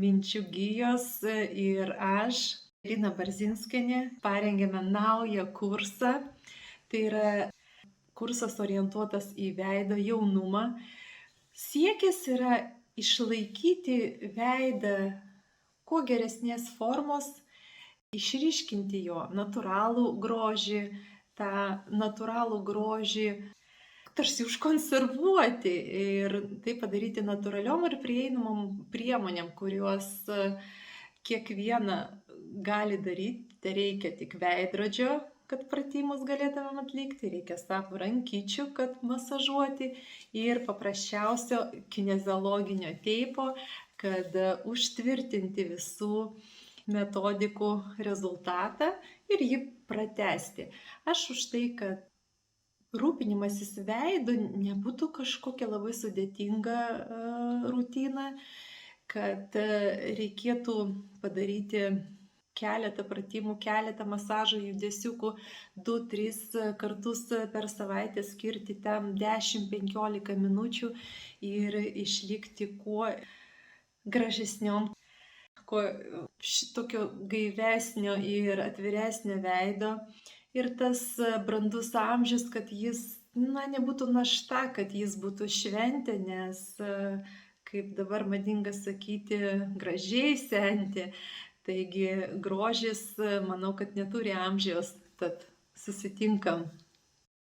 minčių gijos ir aš, Irina Barzinskienė, parengėme naują kursą. Tai yra kursas orientuotas į veido jaunumą. Siekis yra išlaikyti veidą kuo geresnės formos, išryškinti jo natūralų grožį, tą natūralų grožį tarsi užkonservuoti ir tai padaryti natūraliom ir prieinamom priemonėm, kuriuos kiekviena gali daryti. Tai reikia tik veidrodžio, kad pratimus galėtumėm atlikti, reikia savo rankyčių, kad masažuoti ir paprasčiausio kineziologinio teipo, kad užtvirtinti visų metodikų rezultatą ir jį pratęsti. Aš už tai, kad rūpinimasis veidu nebūtų kažkokia labai sudėtinga rutina, kad reikėtų padaryti keletą pratimų, keletą masažo judesiukų, 2-3 kartus per savaitę skirti tam 10-15 minučių ir išlikti kuo gražesniom, kuo šitokio gaivesnio ir atviresnio veido. Ir tas brandus amžius, kad jis nebūtų našta, kad jis būtų šventė, nes, kaip dabar madinga sakyti, gražiai senti. Taigi grožis, manau, kad neturi amžiaus, tad susitinkam.